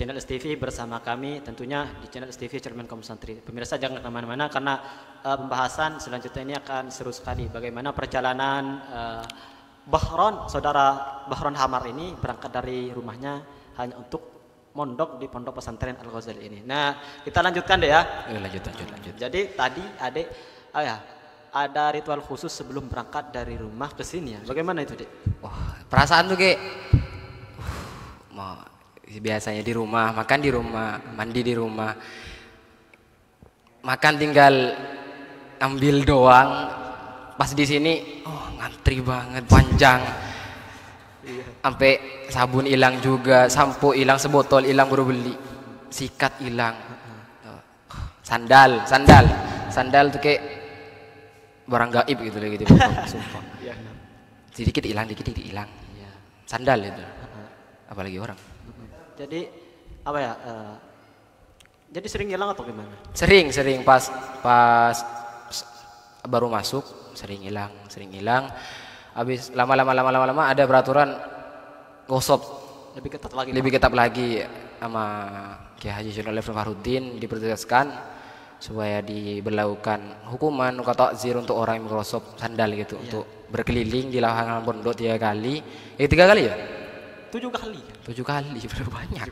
channel STV bersama kami tentunya di channel STV Cermin Kaum Santri. Pemirsa jangan kemana-mana karena pembahasan selanjutnya ini akan seru sekali. Bagaimana perjalanan Bahron, saudara Bahron Hamar ini berangkat dari rumahnya hanya untuk mondok di Pondok Pesantren Al Ghazali ini. Nah, kita lanjutkan deh ya. Lanjut. Jadi tadi Adek, ada ritual khusus sebelum berangkat dari rumah ke sini ya. Bagaimana itu, Dek? Wah, perasaan tuh kayak biasanya di rumah, makan di rumah, mandi di rumah, makan tinggal ambil doang. Pas di sini, ngantri banget, panjang. Sampai sabun hilang juga, sampo hilang sebotol, hilang baru beli, sikat hilang, sandal tuh kayak barang gaib gitu lagi gitu, sumpah. Sedikit hilang, sandal itu, apalagi orang. Jadi apa ya? Jadi sering hilang atau gimana? Sering pas baru masuk sering hilang. Habis lama ada peraturan gosop Lebih ketat lagi sama Kiai Haji Syaikhul Farudin, dipertugaskan supaya diberlakukan hukuman takzir untuk orang yang menggosop sandal gitu, untuk berkeliling di lapangan pondok 3 kali. 3 kali ya? 7 kali. 7 kali, berapa banyak?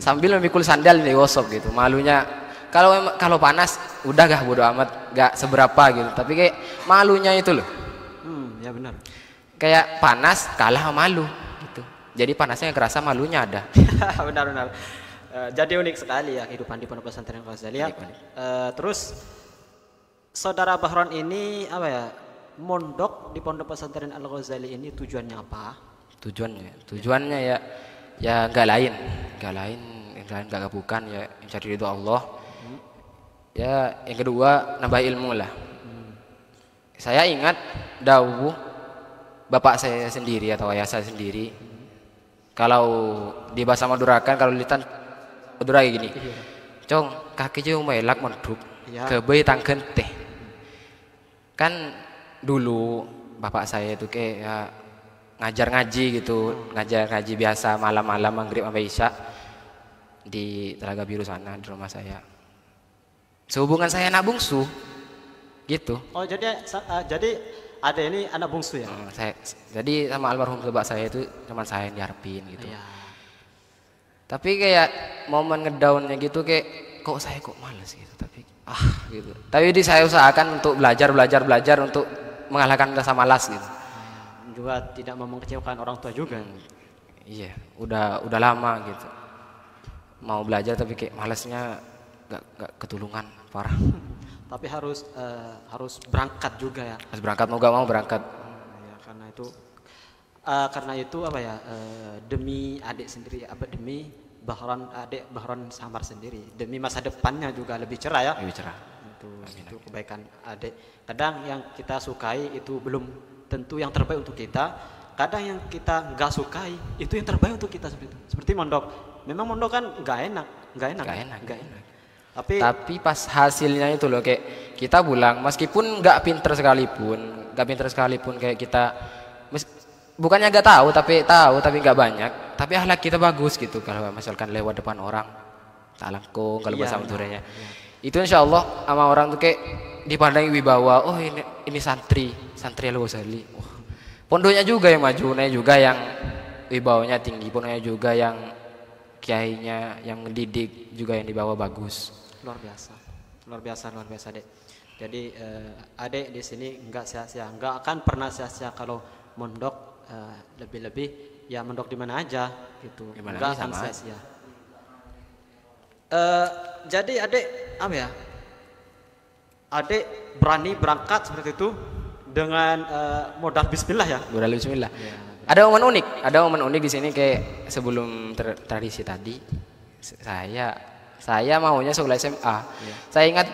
Sambil memikul sandal di gosop gitu. Malunya kalau panas udah gak bodo amat, gak seberapa gitu. Tapi kayak malunya itu loh. Ya benar. Kayak panas kalah sama malu gitu. Jadi panasnya kerasa, malunya ada. Benar. Jadi unik sekali ya kehidupan di Pondok Pesantren Al Ghazali ya. Terus saudara Bahron ini mondok di Pondok Pesantren Al Ghazali ini tujuannya apa? Tujuannya ya nggak lain nggak bukan ya mencari ridho Allah. Ya yang kedua nambah ilmu lah. Saya ingat dawuh bapak saya sendiri atau ayah saya sendiri, kalau di bahasa Madurakan, kalau litan Madura kayak gini, cong kaki jauh melak mondok kebay tangken teh. Kan dulu bapak saya itu kayak ya, ngajar ngaji biasa malam-malam maghrib sampai isya di Telaga Biru sana di rumah saya. Sehubungan saya anak bungsu gitu. Oh jadi ada ini anak bungsu ya? Jadi sama almarhum bapak saya itu teman saya yang diharapin gitu. Tapi kayak momen ngedownnya gitu kayak kok saya males gitu, tapi gitu. Tapi saya usahakan untuk belajar untuk mengalahkan rasa malas gitu. Juga tidak mau mengecewakan orang tua juga. Iya, udah lama gitu mau belajar tapi kayak malasnya gak ketulungan parah. Tapi harus berangkat juga ya. Harus berangkat, mau gak mau berangkat. Ya, karena itu demi adik sendiri, demi adik Bahron Hamar sendiri, demi masa depannya juga lebih cerah ya. Lebih cerah. Itu kebaikan adik. Kadang yang kita sukai itu belum tentu yang terbaik untuk kita. Kadang yang kita nggak sukai itu yang terbaik untuk kita, seperti mondok. Memang mondok kan nggak enak. Tapi pas hasilnya itu loh, kayak kita pulang meskipun nggak pinter sekalipun kayak kita bukannya nggak tahu tapi nggak banyak, tapi akhlak kita bagus gitu. Kalau misalkan lewat depan orang tak langkung kalau bahasa Maduranya, itu insya Allah sama orang tuh kayak dipandangi wibawa. Oh ini santri Al Ghazali. Pondoknya juga yang maju, juga yang wibawanya tinggi, pondoknya juga yang kiainya yang mendidik juga yang dibawa bagus. Luar biasa Dek. Jadi adek di sini nggak sia-sia, nggak akan pernah sia-sia kalau mondok, lebih-lebih ya mondok di mana aja gitu, nggak akan sia-sia. Jadi adek adek berani berangkat seperti itu dengan modal bismillah ya. Modal bismillah. Ya. Ada momen unik di sini, kayak sebelum tradisi tadi saya maunya sekolah SMA. Ya. Saya ingat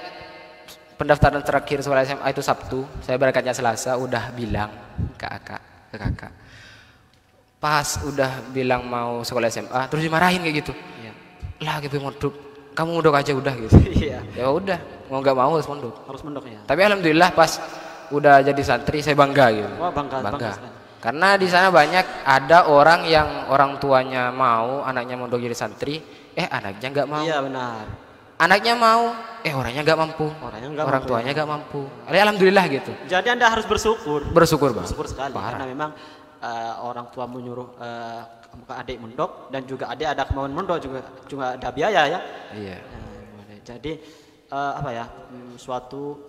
pendaftaran terakhir sekolah SMA itu Sabtu, saya berangkatnya Selasa, udah bilang ke kakak. Pas udah bilang mau sekolah SMA, terus dimarahin kayak gitu. Ya. Lah gitu mondok, kamu mondok aja udah gitu. Iya. Ya udah, mau nggak mau harus mondok. Harus mondok ya. Tapi alhamdulillah pas udah jadi santri saya bangga gitu. Wah, bangga. Karena di sana banyak ada orang yang orang tuanya mau anaknya mondok jadi santri, anaknya nggak mau. Iya benar. Anaknya mau, orangnya nggak mampu. Orang tuanya nggak mampu. Alhamdulillah gitu. Jadi Anda harus bersyukur. Bersyukur Bang. Bersyukur sekali. Parah. Karena memang orang tua menyuruh adik mondok dan juga adik ada kemauan mondok juga ada biaya ya. Iya. Jadi suatu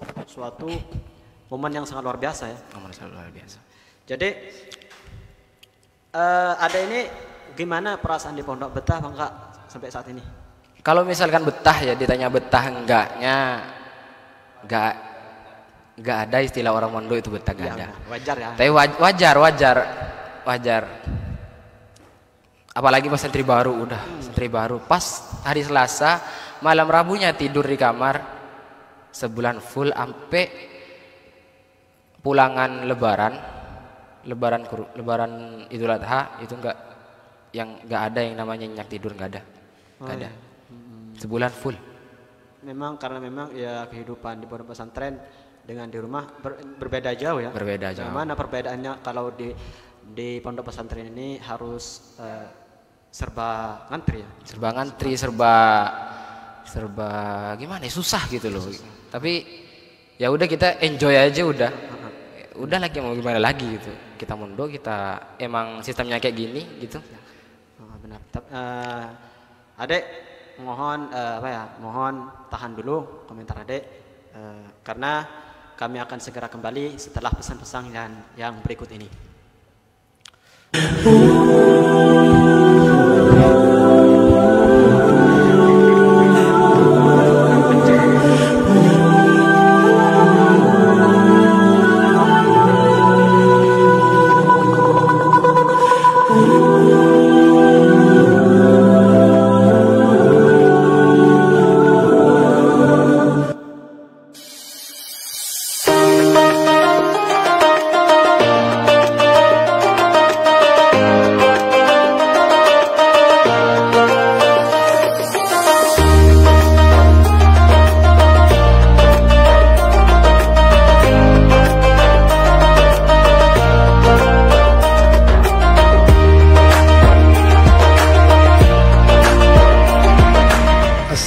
momen yang sangat luar biasa ya. Momen sangat luar biasa. Jadi ada ini gimana perasaan di pondok, betah bang Kak sampai saat ini? Kalau misalkan betah ya, ditanya betah enggaknya, enggak ada istilah orang mondok itu betah, enggak ada. Wajar ya. Tapi wajar. Apalagi pas santri baru santri baru. Pas hari Selasa malam Rabunya tidur di kamar sebulan full sampai pulangan Lebaran Idul Adha itu enggak ada yang namanya nyenyak tidur, enggak ada. Sebulan full. Karena memang ya kehidupan di pondok pesantren dengan di rumah berbeda jauh ya. Berbeda jauh. Bagaimana perbedaannya kalau di pondok pesantren ini harus serba ngantri ya? Serba ngantri, serba gimana ya, susah gitu loh. Tapi ya udah kita enjoy aja udah. Udah lagi mau gimana lagi gitu. Kita mondok, kita emang sistemnya kayak gini gitu. Benar. Adek mohon mohon tahan dulu komentar adek karena kami akan segera kembali setelah pesan-pesan yang berikut ini.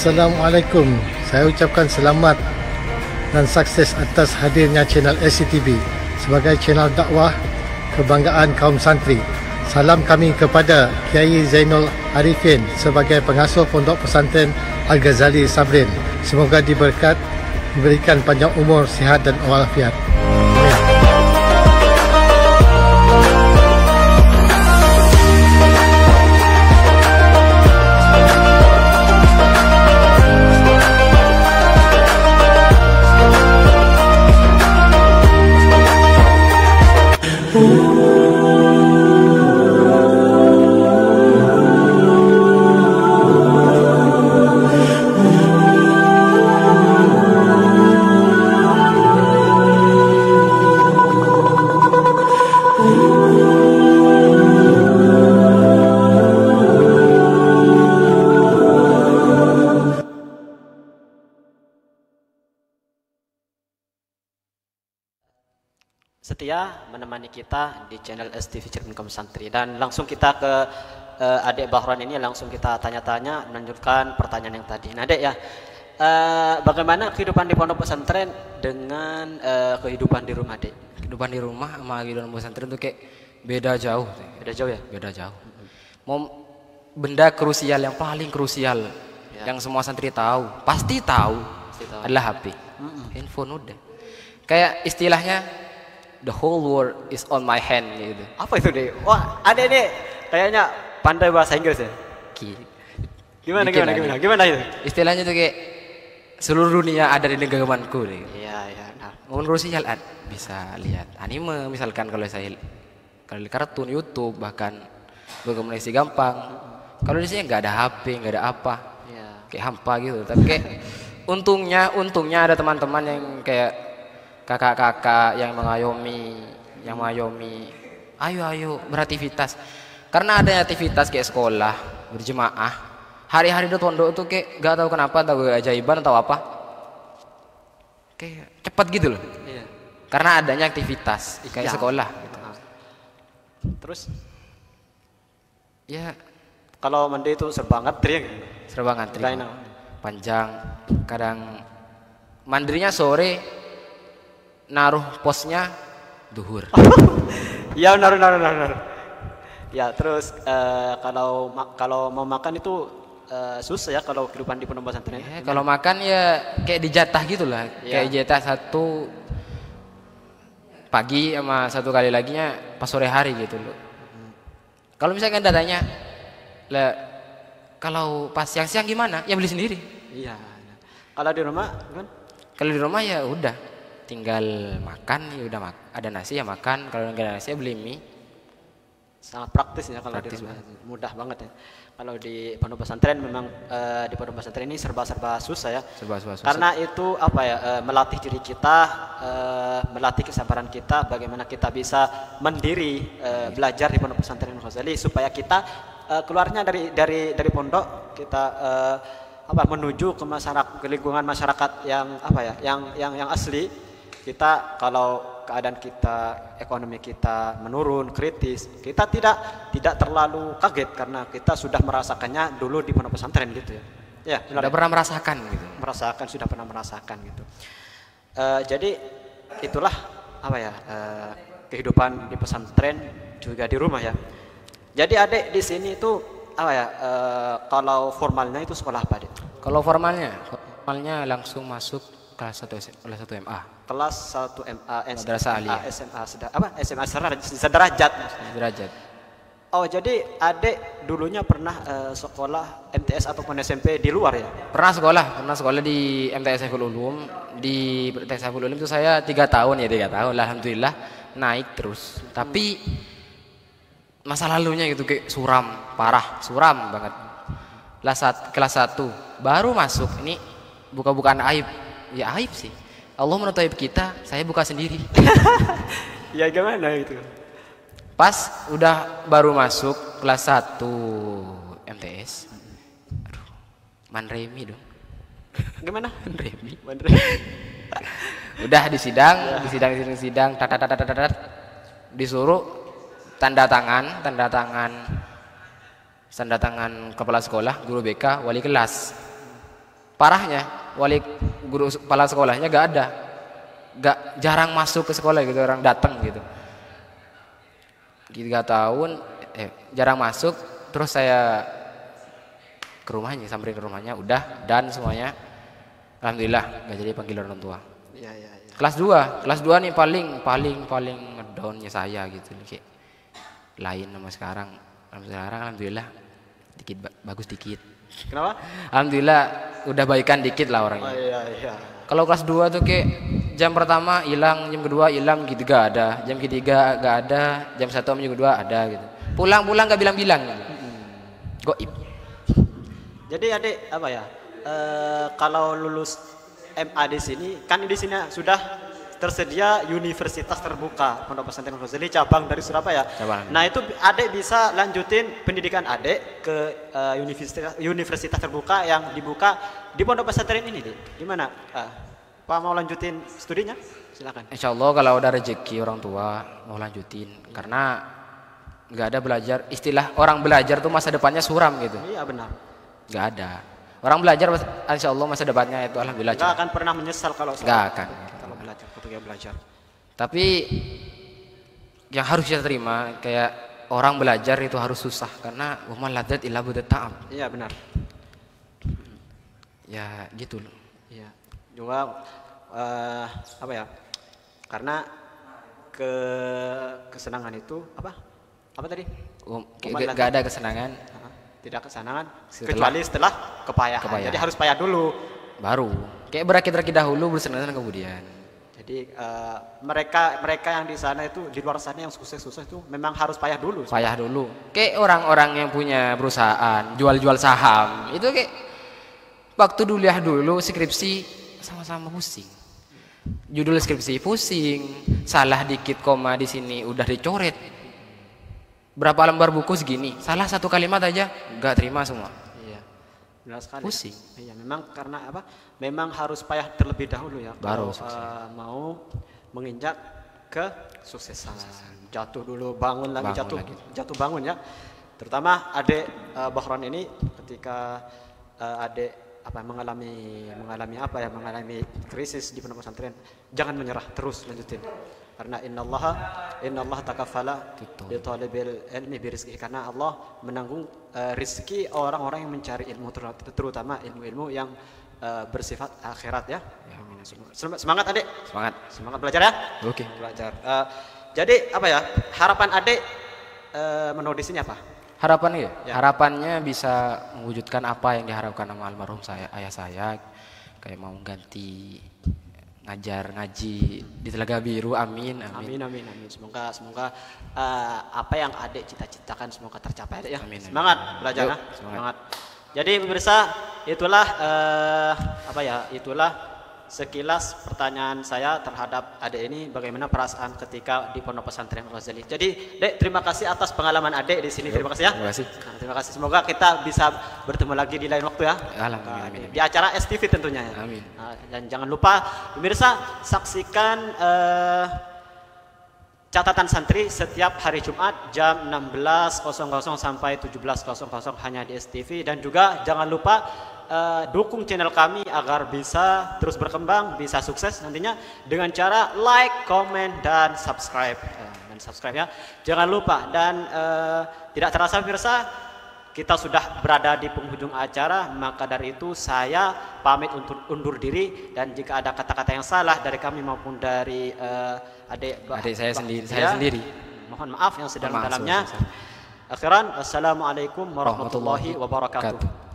Assalamualaikum. Saya ucapkan selamat dan sukses atas hadirnya channel SCTV sebagai channel dakwah kebanggaan kaum santri. Salam kami kepada Kiai Zainul Arifin sebagai pengasuh Pondok Pesantren Al-Ghazali Sabrin. Semoga diberikan panjang umur, sihat dan walafiat. Setia menemani kita di channel STV Cermin Kaum Santri, dan langsung kita ke adik Bahron ini, langsung kita tanya-tanya melanjutkan pertanyaan yang tadi. Nah, Dek ya, bagaimana kehidupan di pondok pesantren dengan kehidupan di rumah, Dek? Kehidupan di rumah sama kehidupan pesantren tuh kayak beda jauh. Beda jauh ya? Beda jauh. Benda krusial yang paling krusial yang semua santri tahu, pasti tahu adalah HP. Handphone udah. Kayak istilahnya the whole world is on my hand gitu. Apa itu, Dek? Wah, ada nih kayaknya pandai bahasa Inggris ya. Gimana itu? Istilahnya tuh kayak seluruh dunia ada di genggamanku deh. Iya. Nah. Ngomong krusial bisa lihat anime misalkan, kalau di kartun YouTube, bahkan berkomunikasi gampang. Kalau di sini nggak ada HP, nggak ada apa. Iya. Kayak hampa gitu. Tapi kayak untungnya ada teman-teman yang kayak kakak-kakak yang mengayomi, ayo beraktivitas. Karena adanya aktivitas kayak sekolah berjemaah, hari-hari di pondok tuh kayak gak tahu kenapa, tahu keajaiban atau apa, kayak cepat gitu loh. Iya. Karena adanya aktivitas kayak sekolah gitu. Terus Ya kalau mandi itu serba ngantri ya? serba ngantri. Lain apa? Panjang. Kadang mandirinya sore, naruh posnya duhur. Ya benar. Ya terus kalau mau makan itu susah ya kalau kehidupan di pondok pesantren. Kalau makan ya kayak dijatah gitulah. Iya. Kayak jatah satu pagi sama satu kali laginya pas sore hari gitu loh. Kalau misalkan datanya, lah kalau pas siang-siang gimana? Ya beli sendiri. Iya. Kalau di rumah kan? Kalau di rumah ya udah, tinggal makan ya udah ada nasi ya makan. Kalau nggak ada nasi ya beli mie. Sangat praktis ya kalau Praktis di rumah. Mudah banget ya. Kalau di pondok pesantren memang di pondok pesantren ini serba-serba susah ya. Serba-serba susah. Karena itu apa ya melatih diri kita, melatih kesabaran kita, bagaimana kita bisa mandiri belajar di pondok pesantren Al-Ghazali supaya kita keluarnya dari pondok kita menuju ke masyarakat, ke lingkungan masyarakat yang yang asli. Kita kalau keadaan kita, ekonomi kita menurun kritis, kita tidak terlalu kaget karena kita sudah merasakannya dulu di pondok pesantren gitu ya. Ya, benar. Sudah pernah merasakan gitu. Sudah pernah merasakan gitu. Jadi itulah kehidupan di pesantren juga di rumah ya. Jadi adik di sini itu kalau formalnya itu sekolah apa, Dik? Kalau formalnya langsung masuk kelas 1 MA. Kelas 1 MA Madrasah Aliyah. SMA SMA sederajat. Derajat. Oh, jadi adik dulunya pernah sekolah MTS ataupun SMP di luar ya? Pernah sekolah di MTS Saiful Ulum. Di MTS Saiful Ulum itu saya 3 tahun. Alhamdulillah naik terus. Tapi masa lalunya gitu kayak suram banget. Kelas 1 baru masuk ini bukan aib. Ya aib sih. Allah menutup aib kita, saya buka sendiri. Ya gimana itu? Pas udah baru masuk kelas 1 MTS. Aduh, Manremi dong. Gimana? Manremi. Bener. Udah di sidang, disuruh tanda tangan kepala sekolah, guru BK, wali kelas. Parahnya, guru kepala sekolahnya jarang masuk ke sekolah gitu, orang datang gitu. 3 tahun, jarang masuk. Terus saya samperin ke rumahnya, udah dan semuanya. Alhamdulillah nggak jadi panggil orang tua. Iya. Kelas 2 nih paling ngedownnya saya gitu, kayak lain sama sekarang. Alhamdulillah bagus dikit. Kenapa? Alhamdulillah udah baikan dikit lah orangnya. Oh iya. Kalau kelas 2 tuh kayak jam pertama hilang, jam kedua hilang gitu, gak ada. Jam ketiga gak ada, jam 1 jam kedua ada gitu. Pulang gak bilang-bilang gitu. Goib. Jadi adik kalau lulus MA di sini sudah tersedia universitas terbuka Pondok Pesantren Al-Ghazali cabang dari Surabaya. Nah, itu adik bisa lanjutin pendidikan adik ke universitas terbuka yang dibuka di Pondok Pesantren ini, Dik. Gimana? Pak mau lanjutin studinya? Silakan. Insya Allah kalau ada rezeki orang tua mau lanjutin, karena nggak ada belajar. Istilah orang belajar tuh masa depannya suram gitu. Iya benar. Nggak ada. Orang belajar, insya Allah masa depannya itu alhamdulillah. Nggak akan pernah menyesal kalau akan. Kalau belajar. Tapi yang harus kita terima, kayak orang belajar itu harus susah, karena wa ladzat illa bidata'am. Iya benar. Ya gitu loh. Iya. Juga karena kesenangan itu apa tadi? Gak ada kesenangan. Tidak kesenangan kecuali setelah kepayahan. Jadi harus payah dulu. Baru. Kayak berakit-rakit dahulu, bersenang-senang kemudian. Jadi mereka yang di sana itu, di luar sana yang sukses itu memang harus payah dulu. Payah dulu. Kayak orang-orang yang punya perusahaan, jual-jual saham, itu kayak waktu dulu skripsi sama-sama pusing. Judul skripsi pusing, salah dikit koma di sini udah dicoret. Berapa lembar buku segini, salah satu kalimat aja nggak terima semua. Iya, benar sekali. Pusing. Iya, memang karena Memang harus payah terlebih dahulu ya. Baru mau menginjak kesuksesan. Jatuh dulu, bangun lagi, Bangun jatuh bangun ya. Terutama adik Bahron ini ketika adik mengalami krisis di pondok pesantren, jangan menyerah, terus lanjutin. Karena innallaha takafala bi talibil ilmi birizqi, karena Allah menanggung rizki orang-orang yang mencari ilmu, terutama ilmu-ilmu yang bersifat akhirat ya. Semangat adik, semangat belajar ya. Oke. Belajar. Jadi apa ya, harapan adik menurut di sini apa? Harapannya Ya. harapannya bisa mewujudkan apa yang diharapkan sama almarhum ayah saya, kayak mau ganti ngaji di Telaga Biru. Amin. Amin. Semoga apa yang adik cita-citakan semoga tercapai ya. Amin. Semangat belajar. Yuk, Nah. semangat. Jadi pemirsa, itulah sekilas pertanyaan saya terhadap adik ini, bagaimana perasaan ketika di Pondok Pesantren Al-Ghazali. Jadi, Dek, terima kasih atas pengalaman adik di sini. Terima kasih ya. Terima kasih. Nah, terima kasih. Semoga kita bisa bertemu lagi di lain waktu ya. Amin. Di acara STV tentunya ya. Amin. Nah, dan jangan lupa pemirsa saksikan catatan santri setiap hari Jumat jam 16.00 sampai 17.00 hanya di STV, dan juga jangan lupa dukung channel kami agar bisa terus berkembang, bisa sukses nantinya dengan cara like, comment, dan subscribe ya. Jangan lupa, dan tidak terasa pemirsa kita sudah berada di penghujung acara, maka dari itu saya pamit untuk undur diri, dan jika ada kata-kata yang salah dari kami maupun dari adik saya sendiri, mohon maaf yang sedalam-dalamnya. Akhiran, wassalamualaikum warahmatullahi wabarakatuh.